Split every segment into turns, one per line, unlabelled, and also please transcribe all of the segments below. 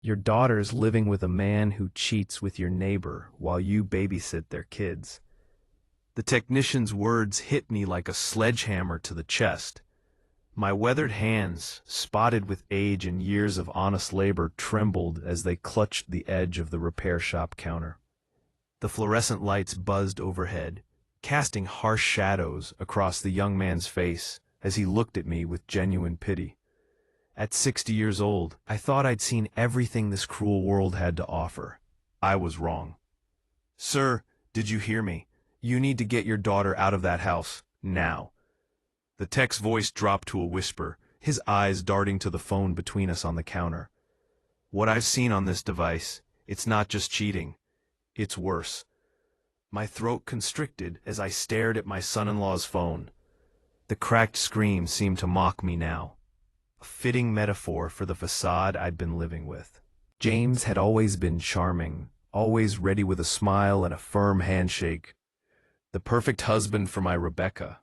Your daughter's living with a man who cheats with your neighbor while you babysit their kids. The technician's words hit me like a sledgehammer to the chest. My weathered hands, spotted with age and years of honest labor, trembled as they clutched the edge of the repair shop counter. The fluorescent lights buzzed overhead, casting harsh shadows across the young man's face as he looked at me with genuine pity. At 60 years old, I thought I'd seen everything this cruel world had to offer. I was wrong. "Sir, did you hear me? You need to get your daughter out of that house, now." The tech's voice dropped to a whisper, his eyes darting to the phone between us on the counter. "What I've seen on this device, it's not just cheating. It's worse." My throat constricted as I stared at my son-in-law's phone. The cracked screen seemed to mock me now, a fitting metaphor for the facade I'd been living with. James had always been charming, always ready with a smile and a firm handshake. The perfect husband for my Rebecca.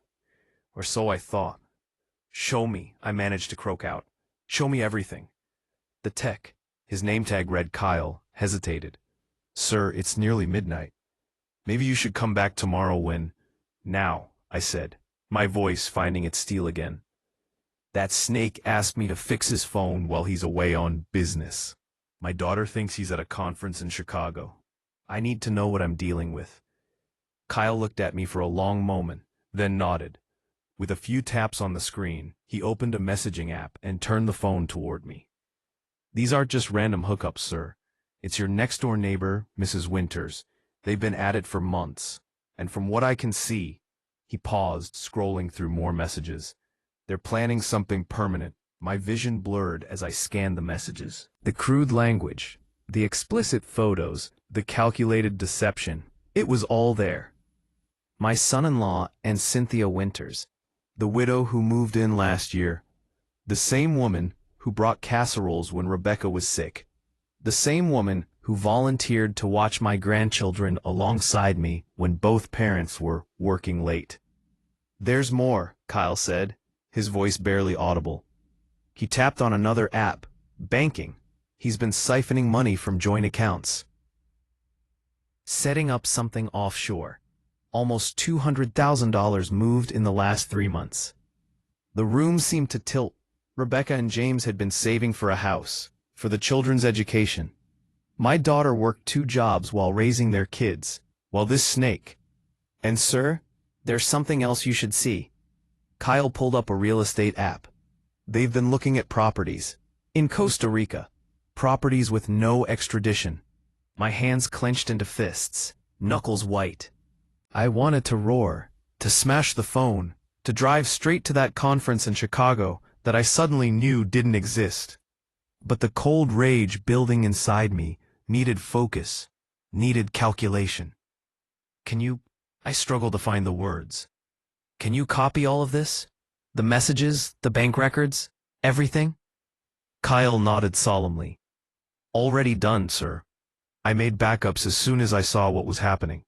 Or so I thought. "Show me," I managed to croak out. "Show me everything." The tech, his name tag read Kyle, hesitated. "Sir, it's nearly midnight. Maybe you should come back tomorrow when—" "Now," I said, my voice finding its steel again. "That snake asked me to fix his phone while he's away on business. My daughter thinks he's at a conference in Chicago. I need to know what I'm dealing with." Kyle looked at me for a long moment, then nodded. With a few taps on the screen, he opened a messaging app and turned the phone toward me. "These aren't just random hookups, sir. It's your next-door neighbor, Mrs. Winters. They've been at it for months. And from what I can see—" He paused, scrolling through more messages. "They're planning something permanent." My vision blurred as I scanned the messages. The crude language, the explicit photos, the calculated deception. It was all there. My son-in-law and Cynthia Winters, the widow who moved in last year. The same woman who brought casseroles when Rebecca was sick. The same woman who volunteered to watch my grandchildren alongside me when both parents were working late. "There's more," Kyle said, his voice barely audible. He tapped on another app, banking. He's been siphoning money from joint accounts. Setting up something offshore. Almost $200,000 moved in the last 3 months. The room seemed to tilt. Rebecca and James had been saving for a house, for the children's education. My daughter worked 2 jobs while raising their kids, while this snake— "And sir, there's something else you should see." Kyle pulled up a real estate app. "They've been looking at properties. In Costa Rica. Properties with no extradition." My hands clenched into fists, knuckles white. I wanted to roar, to smash the phone, to drive straight to that conference in Chicago that I suddenly knew didn't exist. But the cold rage building inside me needed focus, needed calculation. "Can you—" I struggled to find the words. "Can you copy all of this? The messages, the bank records, everything?" Kyle nodded solemnly. "Already done, sir. I made backups as soon as I saw what was happening.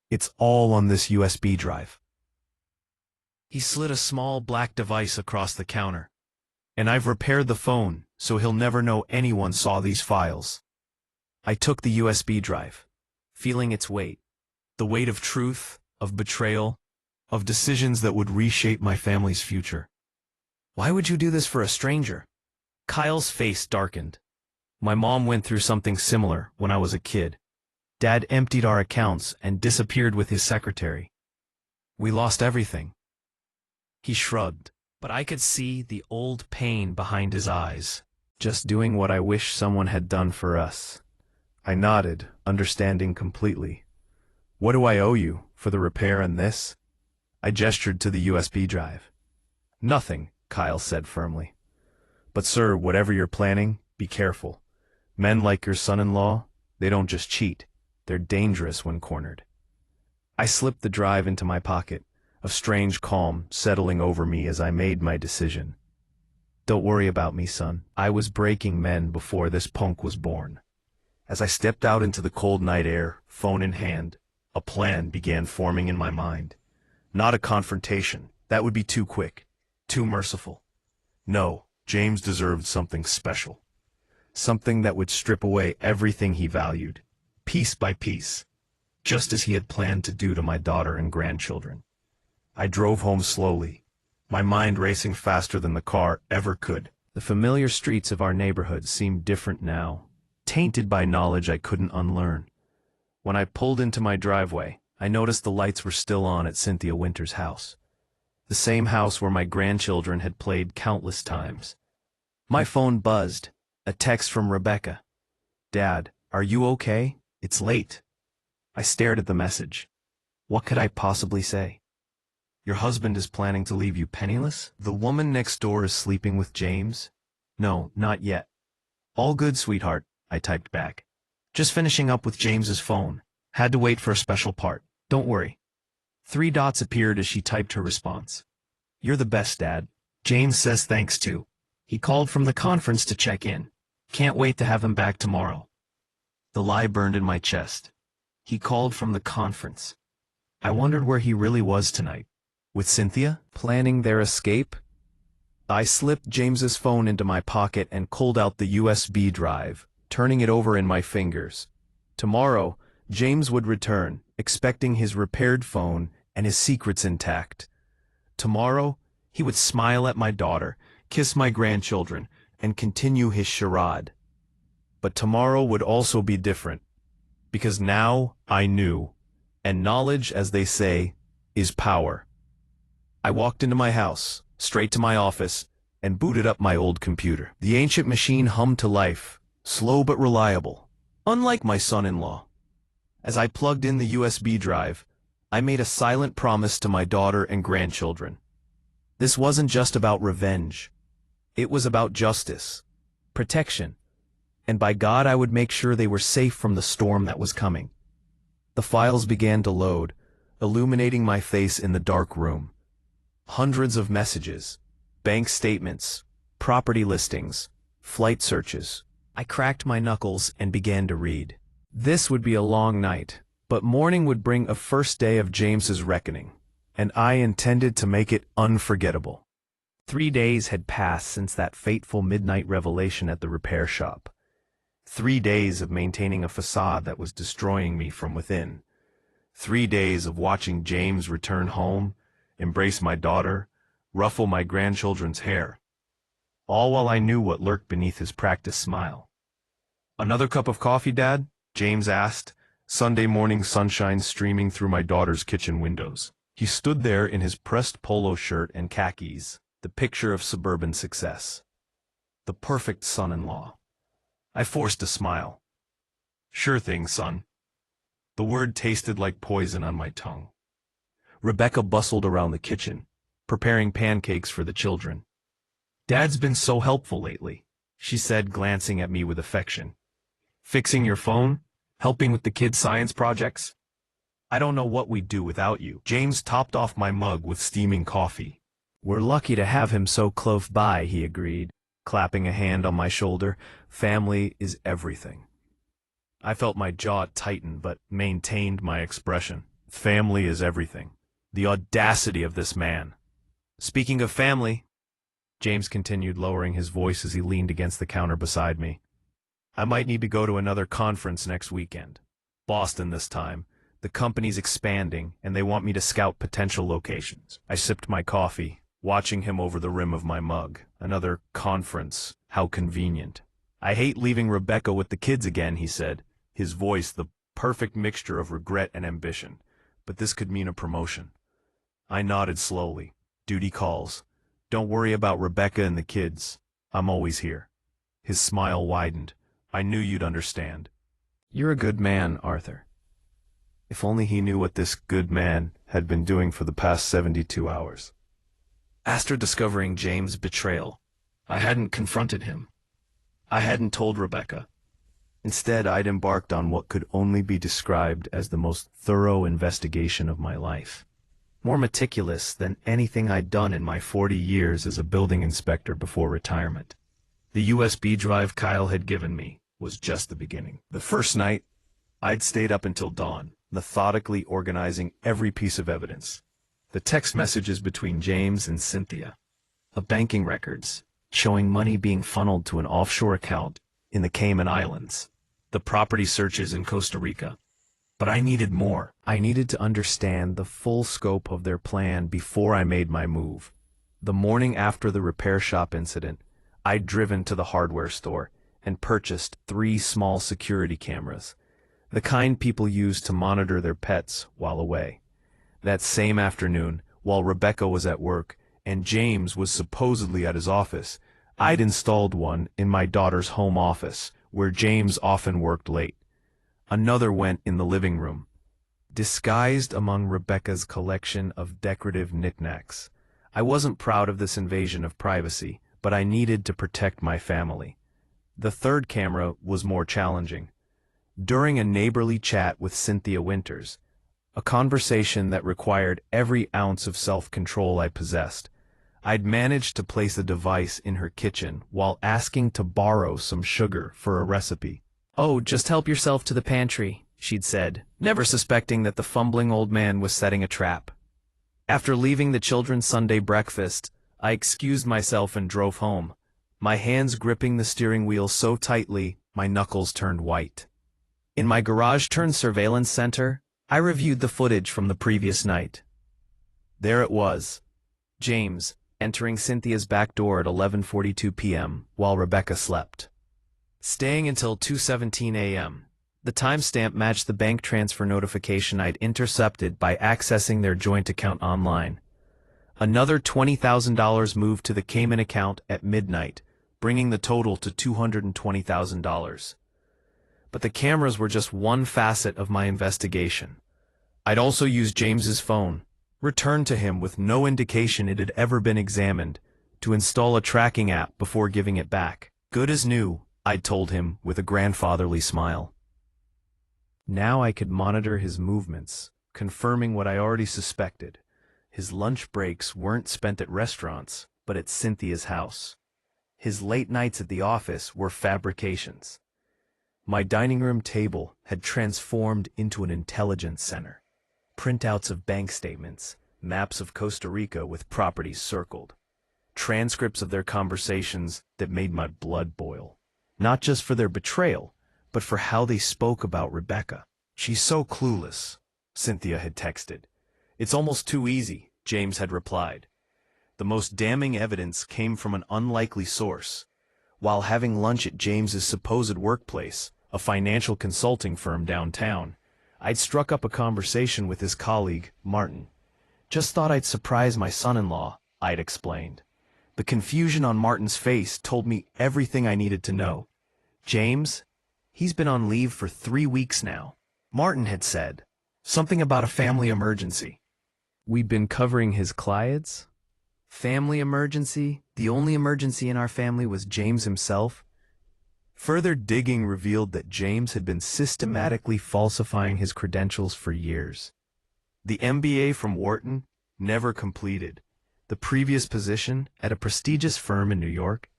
It's all on this USB drive." He slid a small black device across the counter. "And I've repaired the phone, so he'll never know anyone saw these files." I took the USB drive, feeling its weight. The weight of truth, of betrayal, of decisions that would reshape my family's future. "Why would you do this for a stranger?" Kyle's face darkened. "My mom went through something similar when I was a kid. Dad emptied our accounts and disappeared with his secretary. We lost everything." He shrugged, but I could see the old pain behind his eyes. "Just doing what I wish someone had done for us." I nodded, understanding completely. "What do I owe you for the repair and this?" I gestured to the USB drive. "Nothing," Kyle said firmly. "But sir, whatever you're planning, be careful. Men like your son-in-law, they don't just cheat. They're dangerous when cornered." I slipped the drive into my pocket, a strange calm settling over me as I made my decision. "Don't worry about me, son. I was breaking men before this punk was born." As I stepped out into the cold night air, phone in hand, a plan began forming in my mind. Not a confrontation. That would be too quick, too merciful. No, James deserved something special. something that would strip away everything he valued, piece by piece, just as he had planned to do to my daughter and grandchildren. I drove home slowly, my mind racing faster than the car ever could. The familiar streets of our neighborhood seemed different now, tainted by knowledge I couldn't unlearn. When I pulled into my driveway, I noticed the lights were still on at Cynthia Winter's house. The same house where my grandchildren had played countless times. My phone buzzed, a text from Rebecca. "Dad, are you okay? It's late." I stared at the message. What could I possibly say? "Your husband is planning to leave you penniless? The woman next door is sleeping with James?" "No, not yet." "All good, sweetheart," I typed back. "Just finishing up with James's phone. Had to wait for a special part. Don't worry." 3 dots appeared as she typed her response. "You're the best, Dad. James says thanks too. He called from the conference to check in. Can't wait to have him back tomorrow." The lie burned in my chest. He called from the conference. I wondered where he really was tonight. With Cynthia, planning their escape? I slipped James's phone into my pocket and pulled out the USB drive, turning it over in my fingers. Tomorrow, James would return, expecting his repaired phone and his secrets intact. Tomorrow, he would smile at my daughter, kiss my grandchildren, and continue his charade. But tomorrow would also be different, because now I knew, and knowledge, as they say, is power. I walked into my house, straight to my office, and booted up my old computer. The ancient machine hummed to life, slow but reliable, unlike my son-in-law. As I plugged in the USB drive, I made a silent promise to my daughter and grandchildren. This wasn't just about revenge. It was about justice, protection, and by God I would make sure they were safe from the storm that was coming. The files began to load, illuminating my face in the dark room. Hundreds of messages, bank statements, property listings, flight searches. I cracked my knuckles and began to read. This would be a long night, but morning would bring a first day of James's reckoning, and I intended to make it unforgettable. 3 days had passed since that fateful midnight revelation at the repair shop. 3 days of maintaining a facade that was destroying me from within. 3 days of watching James return home, embrace my daughter, ruffle my grandchildren's hair, all while I knew what lurked beneath his practiced smile. "Another cup of coffee, Dad?" James asked, Sunday morning sunshine streaming through my daughter's kitchen windows. He stood there in his pressed polo shirt and khakis, the picture of suburban success. The perfect son-in-law. I forced a smile. "Sure thing, son." The word tasted like poison on my tongue. Rebecca bustled around the kitchen, preparing pancakes for the children. "Dad's been so helpful lately," she said, glancing at me with affection. "Fixing your phone? Helping with the kids' science projects? I don't know what we'd do without you." James topped off my mug with steaming coffee. "We're lucky to have him so close by," he agreed, clapping a hand on my shoulder. "Family is everything." I felt my jaw tighten but maintained my expression. Family is everything. The audacity of this man. "Speaking of family," James continued, lowering his voice as he leaned against the counter beside me, "I might need to go to another conference next weekend. Boston this time. The company's expanding, and they want me to scout potential locations." I sipped my coffee, watching him over the rim of my mug. Another conference. How convenient. "I hate leaving Rebecca with the kids again," he said, his voice the perfect mixture of regret and ambition. "But this could mean a promotion." I nodded slowly. "Duty calls. Don't worry about Rebecca and the kids. I'm always here." His smile widened. "I knew you'd understand." "You're a good man, Arthur." If only he knew what this good man had been doing for the past 72 hours. After discovering James' betrayal, I hadn't confronted him. I hadn't told Rebecca. Instead, I'd embarked on what could only be described as the most thorough investigation of my life. More meticulous than anything I'd done in my 40 years as a building inspector before retirement. The USB drive Kyle had given me was just the beginning. The first night, I'd stayed up until dawn, methodically organizing every piece of evidence. The text messages between James and Cynthia, the banking records showing money being funneled to an offshore account in the Cayman Islands, the property searches in Costa Rica. But I needed more. I needed to understand the full scope of their plan before I made my move. The morning after the repair shop incident, I'd driven to the hardware store and purchased 3 small security cameras, the kind people use to monitor their pets while away. That same afternoon, while Rebecca was at work and James was supposedly at his office, I'd installed one in my daughter's home office, where James often worked late. Another went in the living room, disguised among Rebecca's collection of decorative knickknacks. I wasn't proud of this invasion of privacy, but I needed to protect my family. The third camera was more challenging. During a neighborly chat with Cynthia Winters, a conversation that required every ounce of self-control I possessed, I'd managed to place a device in her kitchen while asking to borrow some sugar for a recipe. "Oh, just help yourself to the pantry," she'd said, never suspecting that the fumbling old man was setting a trap. After leaving the children's Sunday breakfast, I excused myself and drove home, my hands gripping the steering wheel so tightly my knuckles turned white. In my garage-turned-surveillance center, I reviewed the footage from the previous night. There it was, James entering Cynthia's back door at 11:42 p.m. while Rebecca slept, staying until 2:17 a.m. The timestamp matched the bank transfer notification I'd intercepted by accessing their joint account online. Another $20,000 moved to the Cayman account at midnight, bringing the total to $220,000. But the cameras were just one facet of my investigation. I'd also used James's phone, returned to him with no indication it had ever been examined, to install a tracking app before giving it back. "Good as new," I'd told him with a grandfatherly smile. Now I could monitor his movements, confirming what I already suspected. His lunch breaks weren't spent at restaurants, but at Cynthia's house. His late nights at the office were fabrications. My dining room table had transformed into an intelligence center. Printouts of bank statements, maps of Costa Rica with properties circled, transcripts of their conversations that made my blood boil. Not just for their betrayal, but for how they spoke about Rebecca. "She's so clueless," Cynthia had texted. "It's almost too easy," James had replied. The most damning evidence came from an unlikely source. While having lunch at James's supposed workplace, a financial consulting firm downtown, I'd struck up a conversation with his colleague, Martin. "Just thought I'd surprise my son-in-law," I'd explained. The confusion on Martin's face told me everything I needed to know. "James, he's been on leave for 3 weeks now," Martin had said. "Something about a family emergency." We'd been covering his clients? Family emergency? The only emergency in our family was James himself? Further digging revealed that James had been systematically falsifying his credentials for years. The MBA from Wharton, never completed. The previous position at a prestigious firm in New York,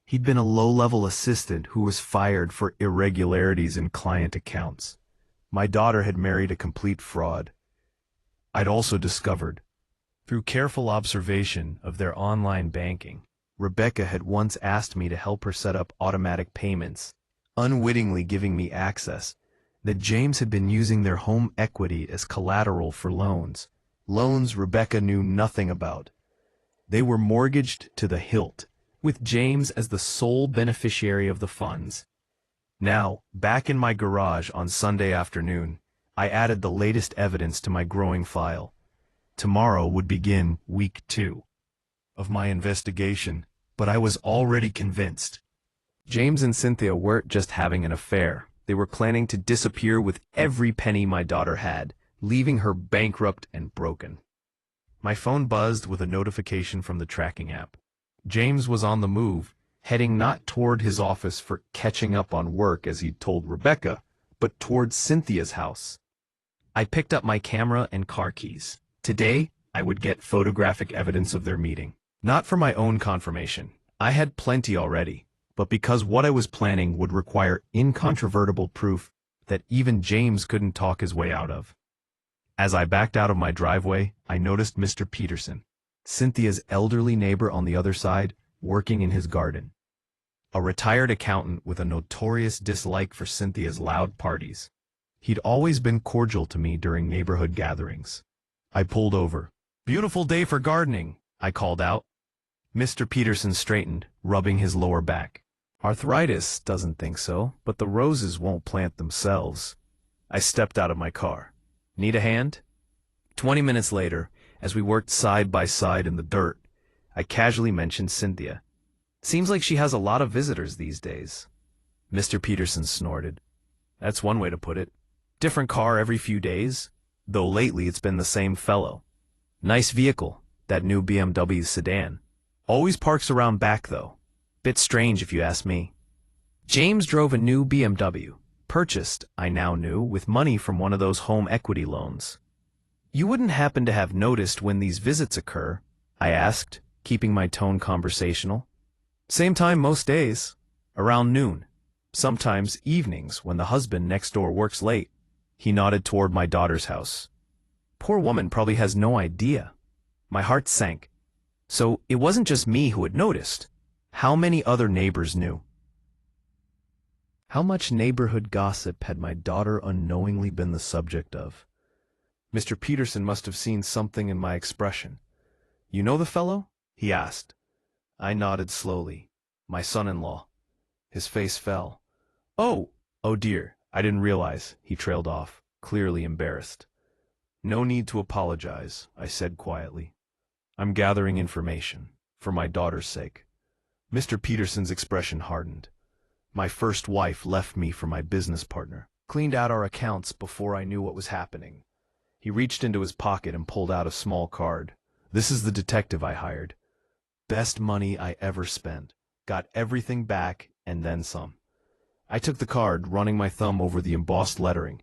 he'd been a low-level assistant who was fired for irregularities in client accounts. My daughter had married a complete fraud. I'd also discovered, through careful observation of their online banking, Rebecca had once asked me to help her set up automatic payments, unwittingly giving me access, that James had been using their home equity as collateral for loans Rebecca knew nothing about. They were mortgaged to the hilt, with James as the sole beneficiary of the funds. Now, back in my garage on Sunday afternoon, I added the latest evidence to my growing file. Tomorrow would begin week 2 of my investigation, but I was already convinced. James and Cynthia weren't just having an affair. They were planning to disappear with every penny my daughter had, leaving her bankrupt and broken. My phone buzzed with a notification from the tracking app. James was on the move, heading not toward his office for catching up on work as he'd told Rebecca, but towards Cynthia's house. I picked up my camera and car keys. Today, I would get photographic evidence of their meeting. Not for my own confirmation. I had plenty already, but because what I was planning would require incontrovertible proof that even James couldn't talk his way out of. As I backed out of my driveway, I noticed Mr. Peterson, Cynthia's elderly neighbor on the other side, working in his garden. a retired accountant with a notorious dislike for Cynthia's loud parties. He'd always been cordial to me during neighborhood gatherings. I pulled over. "Beautiful day for gardening," I called out. Mr. Peterson straightened, rubbing his lower back. "Arthritis doesn't think so, but the roses won't plant themselves." I stepped out of my car. "Need a hand?" 20 minutes later, as we worked side by side in the dirt, I casually mentioned Cynthia. "Seems like she has a lot of visitors these days." Mr. Peterson snorted. "That's one way to put it. Different car every few days, though lately it's been the same fellow. Nice vehicle, that new BMW sedan. Always parks around back though. Bit strange if you ask me." James drove a new BMW, purchased, I now knew, with money from one of those home equity loans. "You wouldn't happen to have noticed when these visits occur?" I asked, keeping my tone conversational. "Same time most days, around noon. Sometimes evenings when the husband next door works late." He nodded toward my daughter's house. "Poor woman probably has no idea." My heart sank. So it wasn't just me who had noticed. How many other neighbors knew? How much neighborhood gossip had my daughter unknowingly been the subject of? Mr. Peterson must have seen something in my expression. "You know the fellow?" he asked. I nodded slowly. "My son-in-law." His face fell. Oh dear, I didn't realize," he trailed off, clearly embarrassed. "No need to apologize," I said quietly. "I'm gathering information, for my daughter's sake." Mr. Peterson's expression hardened. My first wife left me for my business partner, cleaned out our accounts before I knew what was happening. He reached into his pocket and pulled out a small card. "This is the detective I hired. Best money I ever spent. Got everything back and then some." I took the card, running my thumb over the embossed lettering.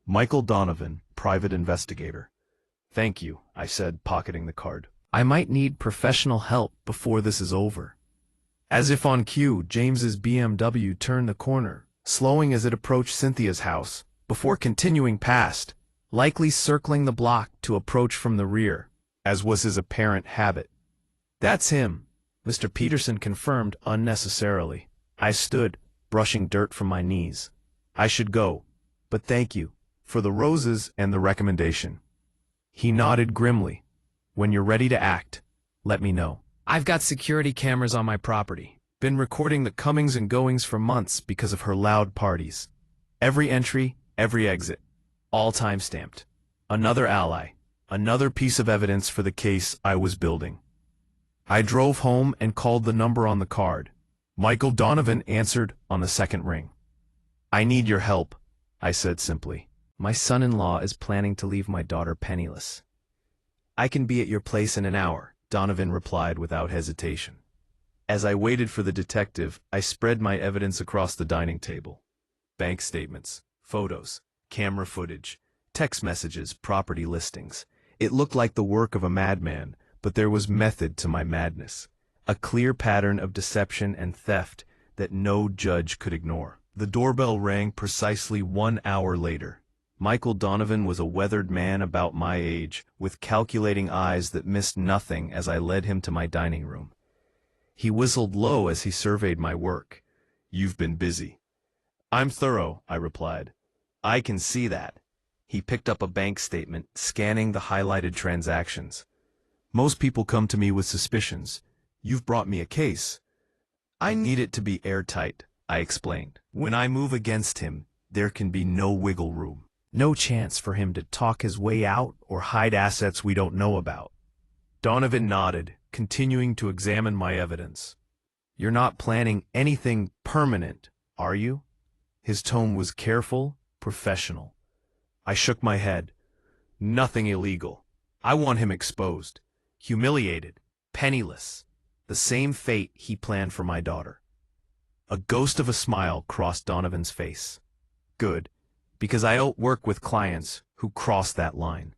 "Michael Donovan, private investigator." "Thank you," I said, pocketing the card. "I might need professional help before this is over." As if on cue, James's BMW turned the corner, slowing as it approached Cynthia's house, before continuing past, likely circling the block to approach from the rear, as was his apparent habit. "That's him," Mr. Peterson confirmed unnecessarily. I stood, brushing dirt from my knees. "I should go, but thank you for the roses and the recommendation." He nodded grimly. "When you're ready to act, let me know. I've got security cameras on my property. Been recording the comings and goings for months because of her loud parties. Every entry, every exit, all time-stamped. Another ally, another piece of evidence for the case I was building." I drove home and called the number on the card. Michael Donovan answered on the second ring. "I need your help," I said simply. "My son-in-law is planning to leave my daughter penniless." "I can be at your place in an hour," Donovan replied without hesitation. As I waited for the detective, I spread my evidence across the dining table. Bank statements, photos, camera footage, text messages, property listings. It looked like the work of a madman, but there was method to my madness. A clear pattern of deception and theft that no judge could ignore. The doorbell rang precisely 1 hour later. Michael Donovan was a weathered man about my age, with calculating eyes that missed nothing as I led him to my dining room. He whistled low as he surveyed my work. "You've been busy." "I'm thorough," I replied. "I can see that." He picked up a bank statement, scanning the highlighted transactions. "Most people come to me with suspicions. You've brought me a case." "I need it to be airtight," I explained. "When I move against him, there can be no wiggle room. No chance for him to talk his way out or hide assets we don't know about." Donovan nodded, continuing to examine my evidence. "You're not planning anything permanent, are you?" His tone was careful, professional. I shook my head. "Nothing illegal. I want him exposed, humiliated, penniless. The same fate he planned for my daughter." A ghost of a smile crossed Donovan's face. "Good, because I don't work with clients who cross that line."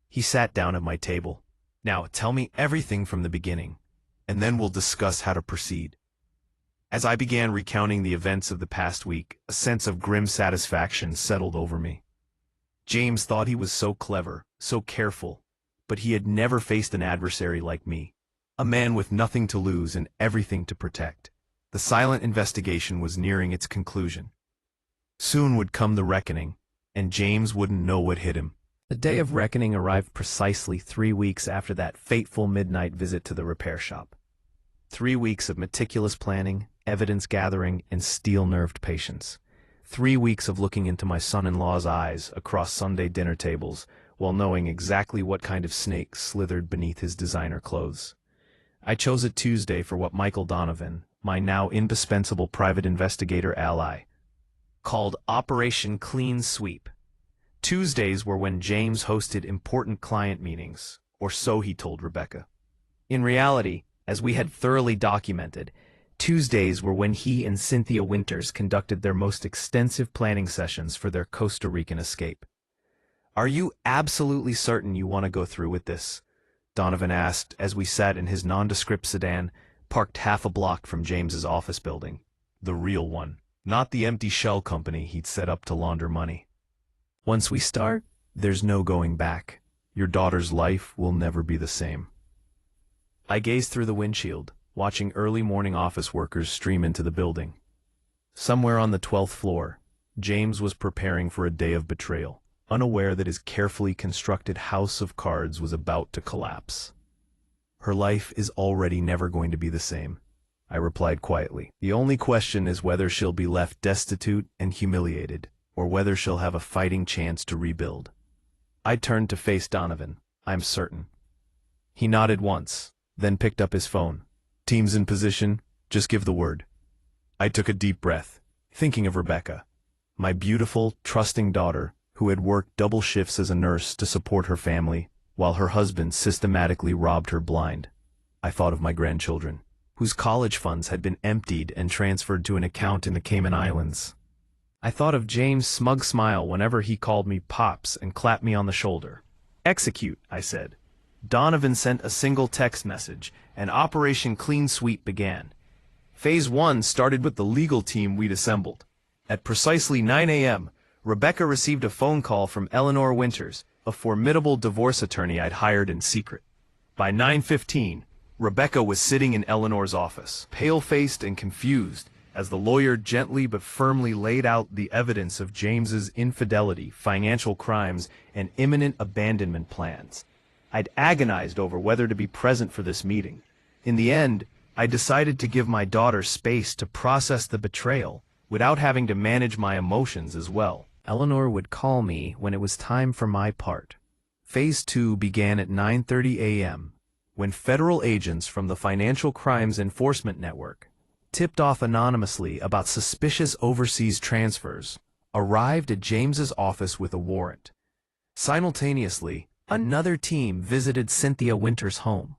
He sat down at my table. "Now tell me everything from the beginning, and then we'll discuss how to proceed." As I began recounting the events of the past week, a sense of grim satisfaction settled over me. James thought he was so clever, so careful, but he had never faced an adversary like me. A man with nothing to lose and everything to protect. The silent investigation was nearing its conclusion. Soon would come the reckoning, and James wouldn't know what hit him. The day of reckoning arrived precisely 3 weeks after that fateful midnight visit to the repair shop. 3 weeks of meticulous planning, evidence gathering, and steel-nerved patience. 3 weeks of looking into my son-in-law's eyes across Sunday dinner tables, while knowing exactly what kind of snake slithered beneath his designer clothes. I chose a Tuesday for what Michael Donovan, my now indispensable private investigator ally, called Operation Clean Sweep. Tuesdays were when James hosted important client meetings, or so he told Rebecca. In reality, as we had thoroughly documented, Tuesdays were when he and Cynthia Winters conducted their most extensive planning sessions for their Costa Rican escape. "Are you absolutely certain you want to go through with this?" Donovan asked as we sat in his nondescript sedan, parked half a block from James's office building. The real one, not the empty shell company he'd set up to launder money. "Once we start, there's no going back. Your daughter's life will never be the same." I gazed through the windshield, watching early morning office workers stream into the building. Somewhere on the 12th floor, James was preparing for a day of betrayal, unaware that his carefully constructed house of cards was about to collapse. "Her life is already never going to be the same," I replied quietly. "The only question is whether she'll be left destitute and humiliated, or whether she'll have a fighting chance to rebuild." I turned to face Donovan. "I'm certain." He nodded once, then picked up his phone. "Team's in position, just give the word." I took a deep breath, thinking of Rebecca, my beautiful, trusting daughter, who had worked double shifts as a nurse to support her family, while her husband systematically robbed her blind. I thought of my grandchildren, whose college funds had been emptied and transferred to an account in the Cayman Islands. I thought of James' smug smile whenever he called me Pops and clapped me on the shoulder. "Execute," I said. Donovan sent a single text message, and Operation Clean Sweep began. Phase 1 started with the legal team we'd assembled. At precisely 9 a.m., Rebecca received a phone call from Eleanor Winters, a formidable divorce attorney I'd hired in secret. By 9:15, Rebecca was sitting in Eleanor's office, pale-faced and confused, as the lawyer gently but firmly laid out the evidence of James's infidelity, financial crimes, and imminent abandonment plans. I'd agonized over whether to be present for this meeting. In the end, I decided to give my daughter space to process the betrayal without having to manage my emotions as well. Eleanor would call me when it was time for my part. Phase 2 began at 9:30 a.m., when federal agents from the Financial Crimes Enforcement Network, tipped off anonymously about suspicious overseas transfers, arrived at James's office with a warrant. Simultaneously, another team visited Cynthia Winters' home.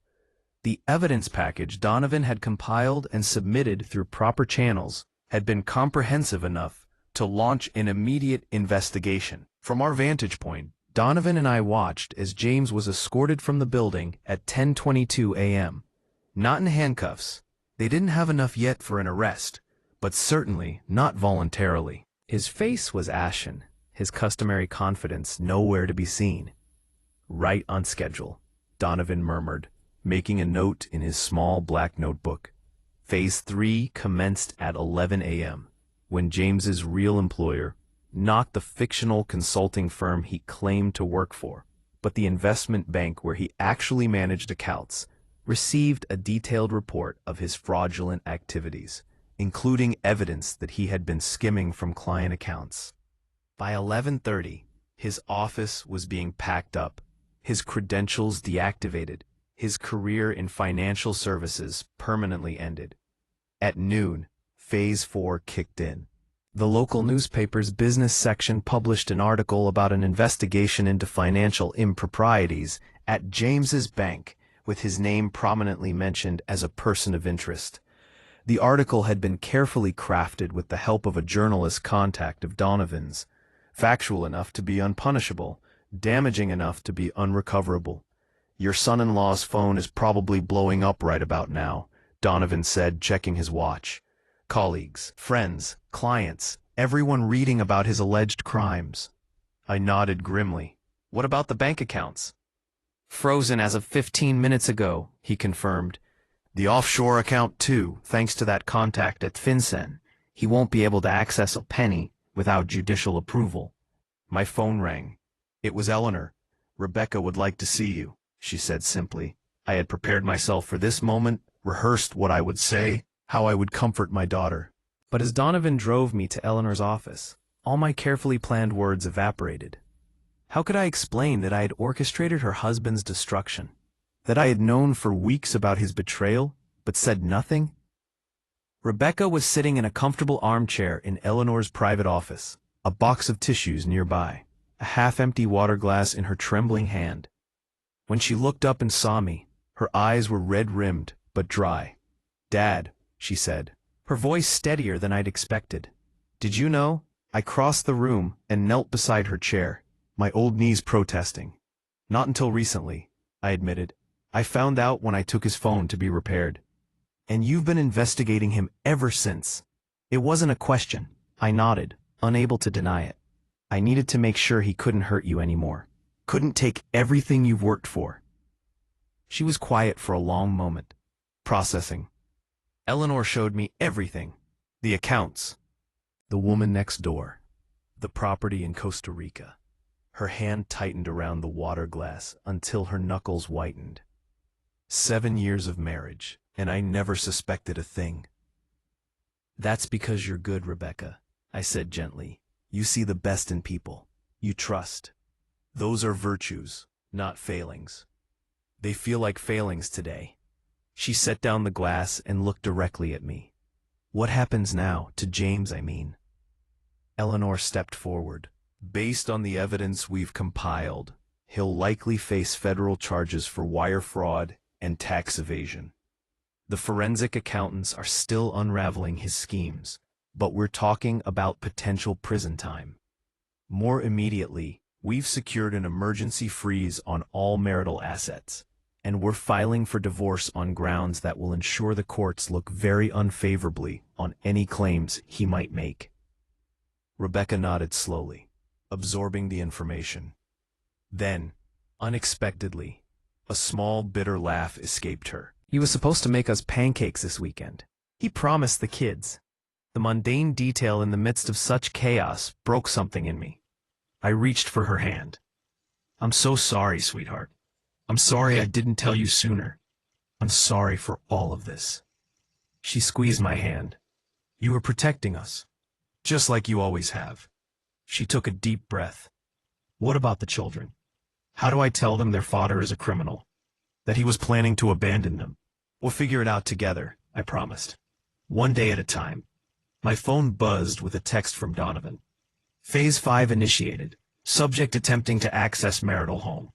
The evidence package Donovan had compiled and submitted through proper channels had been comprehensive enough to launch an immediate investigation. From our vantage point, Donovan and I watched as James was escorted from the building at 10:22 a.m. Not in handcuffs. They didn't have enough yet for an arrest, but certainly not voluntarily. His face was ashen, his customary confidence nowhere to be seen. "Right on schedule," Donovan murmured, making a note in his small black notebook. Phase 3 commenced at 11 a.m., when James's real employer, not the fictional consulting firm he claimed to work for, but the investment bank where he actually managed accounts, received a detailed report of his fraudulent activities, including evidence that he had been skimming from client accounts. By 11:30, his office was being packed up, his credentials deactivated, his career in financial services permanently ended. At noon, Phase 4 kicked in. The local newspaper's business section published an article about an investigation into financial improprieties at James's bank, with his name prominently mentioned as a person of interest. The article had been carefully crafted with the help of a journalist contact of Donovan's, factual enough to be unpunishable, damaging enough to be unrecoverable. "Your son-in-law's phone is probably blowing up right about now," Donovan said, checking his watch. "Colleagues, friends, clients, everyone reading about his alleged crimes." I nodded grimly. "What about the bank accounts?" "Frozen as of 15 minutes ago," he confirmed. The offshore account too, thanks to that contact at FinCEN. He won't be able to access a penny without judicial approval. My phone rang. It was Eleanor. Rebecca would like to see you, she said simply. I had prepared myself for this moment, rehearsed what I would say, how I would comfort my daughter. But as Donovan drove me to Eleanor's office, all my carefully planned words evaporated. How could I explain that I had orchestrated her husband's destruction? That I had known for weeks about his betrayal, but said nothing? Rebecca was sitting in a comfortable armchair in Eleanor's private office, a box of tissues nearby, a half-empty water glass in her trembling hand. When she looked up and saw me, her eyes were red-rimmed, but dry. "Dad," she said, her voice steadier than I'd expected. "Did you know?" I crossed the room and knelt beside her chair, my old knees protesting. "Not until recently," I admitted. "I found out when I took his phone to be repaired. And you've been investigating him ever since." It wasn't a question. I nodded, unable to deny it. "I needed to make sure he couldn't hurt you anymore. Couldn't take everything you've worked for." She was quiet for a long moment, processing. Eleanor showed me everything. The accounts. The woman next door. The property in Costa Rica. Her hand tightened around the water glass until her knuckles whitened. 7 years of marriage, and I never suspected a thing. "That's because you're good, Rebecca," I said gently. "You see the best in people. You trust. Those are virtues, not failings. They feel like failings today." She set down the glass and looked directly at me. "What happens now, to James, I mean?" Eleanor stepped forward. "Based on the evidence we've compiled, he'll likely face federal charges for wire fraud and tax evasion. The forensic accountants are still unraveling his schemes, but we're talking about potential prison time. More immediately, we've secured an emergency freeze on all marital assets, and we're filing for divorce on grounds that will ensure the courts look very unfavorably on any claims he might make." Rebecca nodded slowly, absorbing the information. Then, unexpectedly, a small bitter laugh escaped her. "He was supposed to make us pancakes this weekend. He promised the kids." The mundane detail in the midst of such chaos broke something in me. I reached for her hand. "I'm so sorry, sweetheart. I'm sorry I didn't tell you sooner. I'm sorry for all of this." She squeezed my hand. "You were protecting us, just like you always have." She took a deep breath. "What about the children? How do I tell them their father is a criminal? That he was planning to abandon them? We'll figure it out together," I promised. "One day at a time." My phone buzzed with a text from Donovan. "Phase 5 initiated. Subject attempting to access marital home."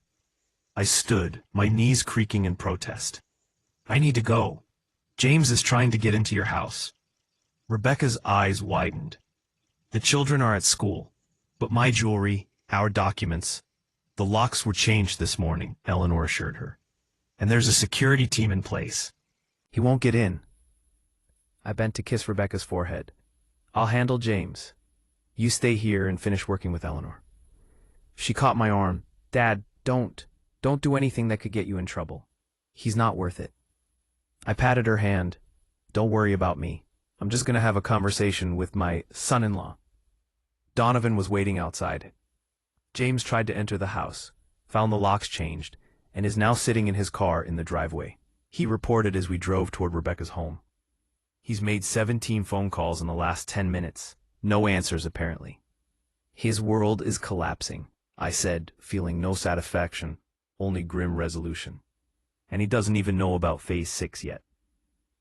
I stood, my knees creaking in protest. "I need to go. James is trying to get into your house." Rebecca's eyes widened. "The children are at school, but my jewelry, our documents, the locks were changed this morning," Eleanor assured her. "And there's a security team in place. He won't get in." I bent to kiss Rebecca's forehead. "I'll handle James. You stay here and finish working with Eleanor." She caught my arm. "Dad, don't do anything that could get you in trouble. He's not worth it." I patted her hand. "Don't worry about me. I'm just going to have a conversation with my son-in-law." Donovan was waiting outside. James tried to enter the house, found the locks changed, and is now sitting in his car in the driveway. He reported as we drove toward Rebecca's home. He's made 17 phone calls in the last 10 minutes. No answers, apparently. "His world is collapsing," I said, feeling no satisfaction, only grim resolution. "And he doesn't even know about Phase 6 yet."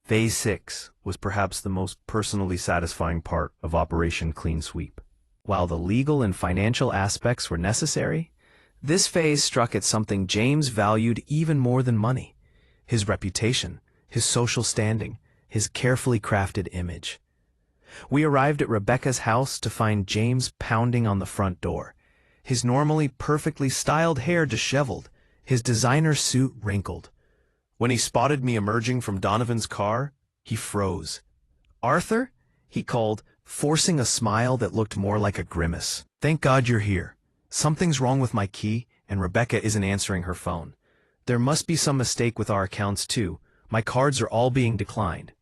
Phase 6 was perhaps the most personally satisfying part of Operation Clean Sweep. While the legal and financial aspects were necessary, this phase struck at something James valued even more than money: his reputation, his social standing, his carefully crafted image. We arrived at Rebecca's house to find James pounding on the front door, his normally perfectly styled hair disheveled, his designer suit wrinkled. When he spotted me emerging from Donovan's car, he froze. "Arthur?" he called, forcing a smile that looked more like a grimace. "Thank God you're here. Something's wrong with my key, and Rebecca isn't answering her phone. There must be some mistake with our accounts too. My cards are all being declined.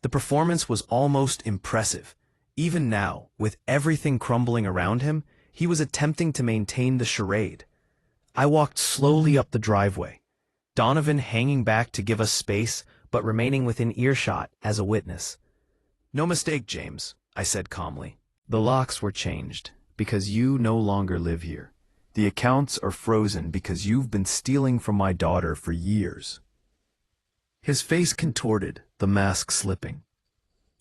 The performance was almost impressive. Even now, with everything crumbling around him, he was attempting to maintain the charade. I walked slowly up the driveway, Donovan hanging back to give us space, but remaining within earshot as a witness. "No mistake, James," I said calmly. "The locks were changed because you no longer live here. The accounts are frozen because you've been stealing from my daughter for years." His face contorted, the mask slipping.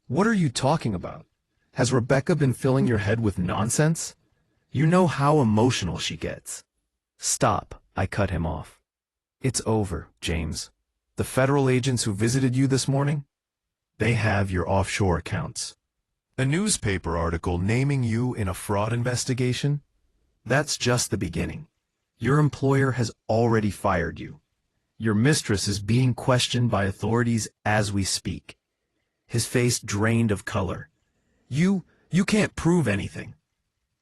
"What are you talking about? Has Rebecca been filling your head with nonsense? You know how emotional she gets." "Stop," I cut him off. "It's over, James. The federal agents who visited you this morning? They have your offshore accounts. A newspaper article naming you in a fraud investigation? That's just the beginning. Your employer has already fired you. Your mistress is being questioned by authorities as we speak." His face drained of color. You can't prove anything."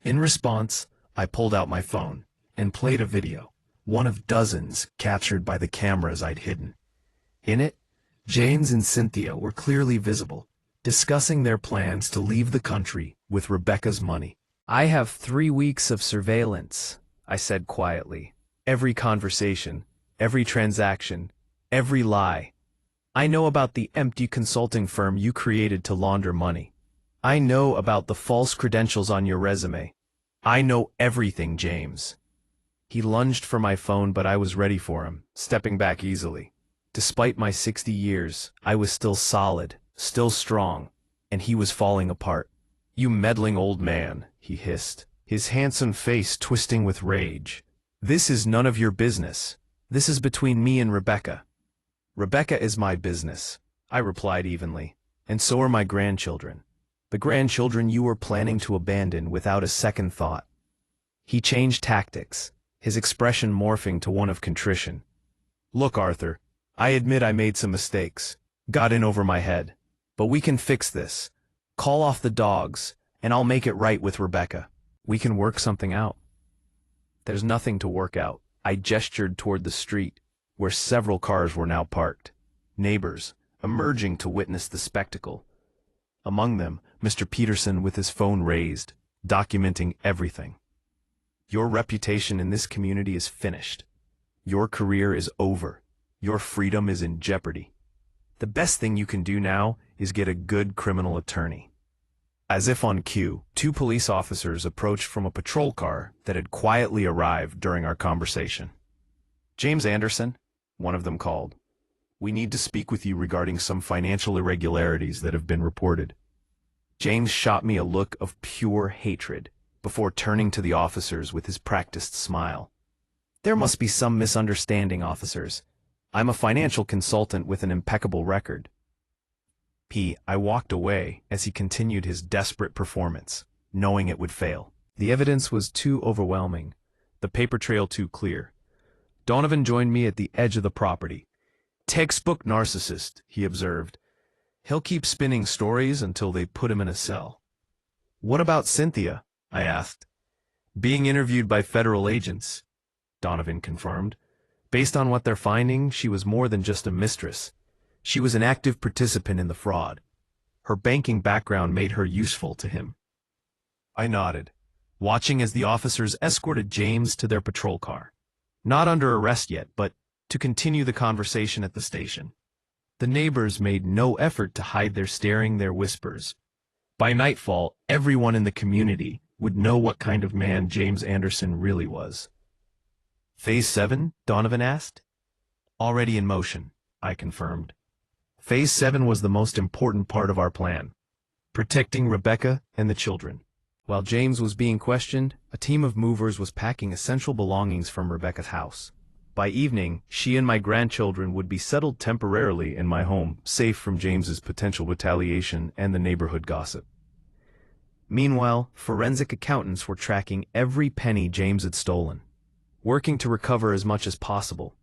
In response, I pulled out my phone and played a video, one of dozens captured by the cameras I'd hidden. In it, James and Cynthia were clearly visible, discussing their plans to leave the country with Rebecca's money. "I have 3 weeks of surveillance," I said quietly. "Every conversation, every transaction, every lie. I know about the empty consulting firm you created to launder money. I know about the false credentials on your resume. I know everything, James." He lunged for my phone, but I was ready for him, stepping back easily. Despite my 60 years, I was still solid, still strong, and he was falling apart. "You meddling old man," he hissed, his handsome face twisting with rage. "This is none of your business. This is between me and Rebecca." "Rebecca is my business," I replied evenly, "and so are my grandchildren. The grandchildren you were planning to abandon without a second thought." He changed tactics, his expression morphing to one of contrition. "Look, Arthur, I admit I made some mistakes, got in over my head, but we can fix this. Call off the dogs, and I'll make it right with Rebecca. We can work something out." "There's nothing to work out." I gestured toward the street, where several cars were now parked, neighbors emerging to witness the spectacle. Among them, Mr. Peterson with his phone raised, documenting everything. "Your reputation in this community is finished. Your career is over. Your freedom is in jeopardy. The best thing you can do now is get a good criminal attorney." As if on cue, 2 police officers approached from a patrol car that had quietly arrived during our conversation. "James Anderson," one of them called. "We need to speak with you regarding some financial irregularities that have been reported." James shot me a look of pure hatred before turning to the officers with his practiced smile. "There must be some misunderstanding, officers. I'm a financial consultant with an impeccable record." I walked away as he continued his desperate performance, knowing it would fail. The evidence was too overwhelming, the paper trail too clear. Donovan joined me at the edge of the property. "Textbook narcissist," he observed. "He'll keep spinning stories until they put him in a cell." "What about Cynthia?" I asked. "Being interviewed by federal agents," Donovan confirmed. "Based on what they're finding, she was more than just a mistress. She was an active participant in the fraud. Her banking background made her useful to him." I nodded, watching as the officers escorted James to their patrol car. Not under arrest yet, but to continue the conversation at the station. The neighbors made no effort to hide their staring, their whispers. By nightfall, everyone in the community would know what kind of man James Anderson really was. "Phase 7?" Donovan asked. "Already in motion," I confirmed. Phase 7 was the most important part of our plan, protecting Rebecca and the children. While James was being questioned, a team of movers was packing essential belongings from Rebecca's house. By evening, she and my grandchildren would be settled temporarily in my home, safe from James's potential retaliation and the neighborhood gossip. Meanwhile, forensic accountants were tracking every penny James had stolen, working to recover as much as possible.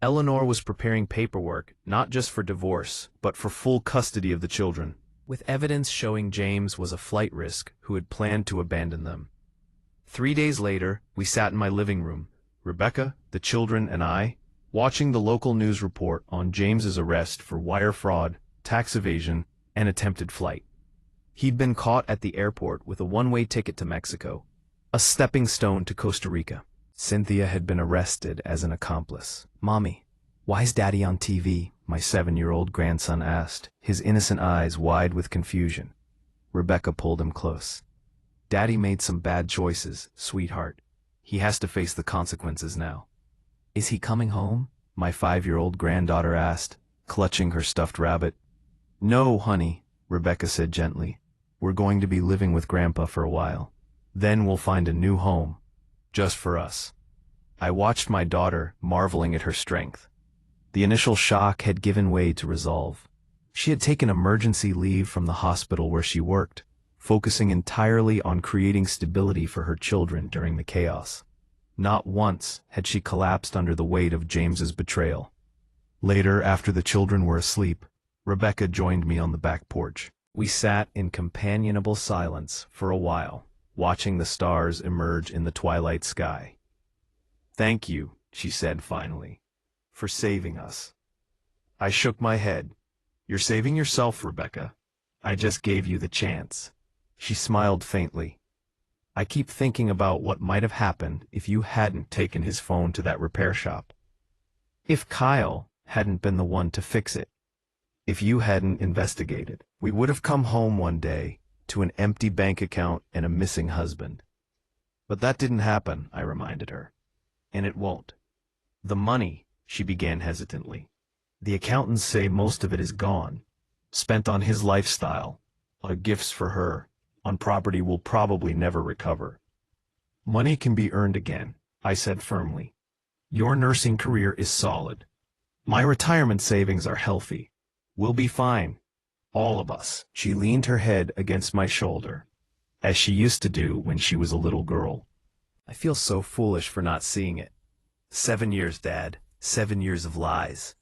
Eleanor was preparing paperwork, not just for divorce, but for full custody of the children, with evidence showing James was a flight risk who had planned to abandon them. 3 days later, we sat in my living room, Rebecca, the children, and I, watching the local news report on James's arrest for wire fraud, tax evasion, and attempted flight. He'd been caught at the airport with a one-way ticket to Mexico, a stepping stone to Costa Rica. Cynthia had been arrested as an accomplice. "Mommy, why's Daddy on TV?" my 7-year-old grandson asked, his innocent eyes wide with confusion. Rebecca pulled him close. "Daddy made some bad choices, sweetheart. He has to face the consequences now." "Is he coming home?" my 5-year-old granddaughter asked, clutching her stuffed rabbit. "No, honey," Rebecca said gently. "We're going to be living with Grandpa for a while. Then we'll find a new home, just for us." I watched my daughter, marveling at her strength. The initial shock had given way to resolve. She had taken emergency leave from the hospital where she worked, focusing entirely on creating stability for her children during the chaos. Not once had she collapsed under the weight of James's betrayal. Later, after the children were asleep, Rebecca joined me on the back porch. We sat in companionable silence for a while, watching the stars emerge in the twilight sky. "Thank you," she said finally, "for saving us." I shook my head. "You're saving yourself, Rebecca. I just gave you the chance." She smiled faintly. "I keep thinking about what might have happened if you hadn't taken his phone to that repair shop. If Kyle hadn't been the one to fix it. If you hadn't investigated. We would have come home one day to an empty bank account and a missing husband." "But that didn't happen," I reminded her. "And it won't." "The money," she began hesitantly. "The accountants say most of it is gone, spent on his lifestyle, on gifts for her, on property we'll probably never recover." "Money can be earned again," I said firmly. "Your nursing career is solid. My retirement savings are healthy. We'll be fine. All of us." She leaned her head against my shoulder, as she used to do when she was a little girl. "I feel so foolish for not seeing it. 7 years, Dad. 7 years of lies."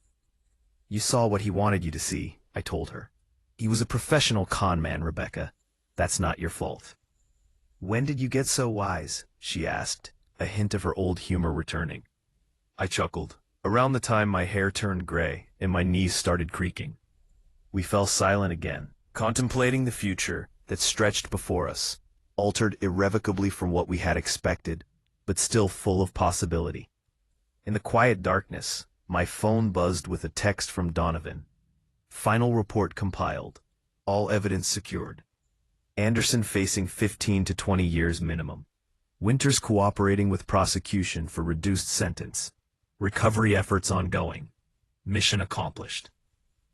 "You saw what he wanted you to see," I told her. "He was a professional con man, Rebecca. That's not your fault." "When did you get so wise?" she asked, a hint of her old humor returning. I chuckled. "Around the time my hair turned gray and my knees started creaking." We fell silent again, contemplating the future that stretched before us, altered irrevocably from what we had expected, but still full of possibility. In the quiet darkness, my phone buzzed with a text from Donovan. "Final report compiled. All evidence secured. Anderson facing 15 to 20 years minimum. Winters cooperating with prosecution for reduced sentence. Recovery efforts ongoing. Mission accomplished."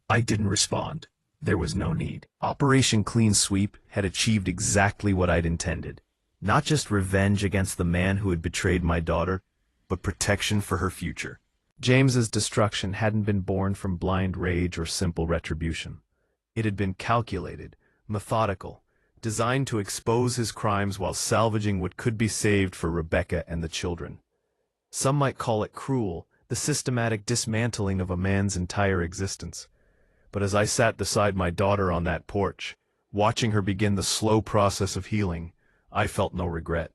I didn't respond. There was no need. Operation Clean Sweep had achieved exactly what I'd intended. Not just revenge against the man who had betrayed my daughter, but protection for her future. James's destruction hadn't been born from blind rage or simple retribution. It had been calculated, methodical, designed to expose his crimes while salvaging what could be saved for Rebecca and the children. Some might call it cruel, the systematic dismantling of a man's entire existence. But as I sat beside my daughter on that porch, watching her begin the slow process of healing, I felt no regret.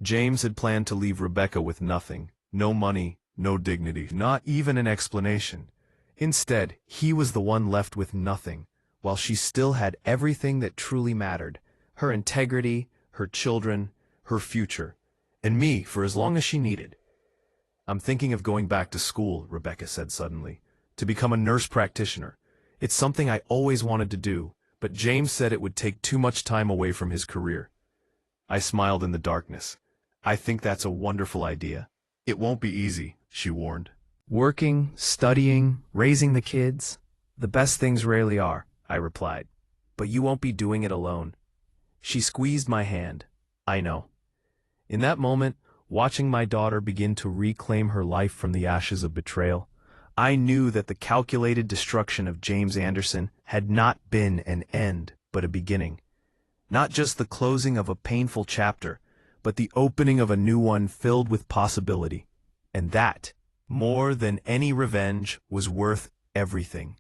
James had planned to leave Rebecca with nothing, no money, no dignity, not even an explanation. Instead, he was the one left with nothing, while she still had everything that truly mattered: her integrity, her children, her future, and me for as long as she needed. "I'm thinking of going back to school," Rebecca said suddenly, "to become a nurse practitioner. It's something I always wanted to do, but James said it would take too much time away from his career." I smiled in the darkness. "I think that's a wonderful idea." "It won't be easy," she warned. "Working, studying, raising the kids. The best things rarely are," I replied. "But you won't be doing it alone." She squeezed my hand. "I know." In that moment, watching my daughter begin to reclaim her life from the ashes of betrayal, I knew that the calculated destruction of James Anderson had not been an end, but a beginning. Not just the closing of a painful chapter, but the opening of a new one filled with possibility. And that, more than any revenge, was worth everything.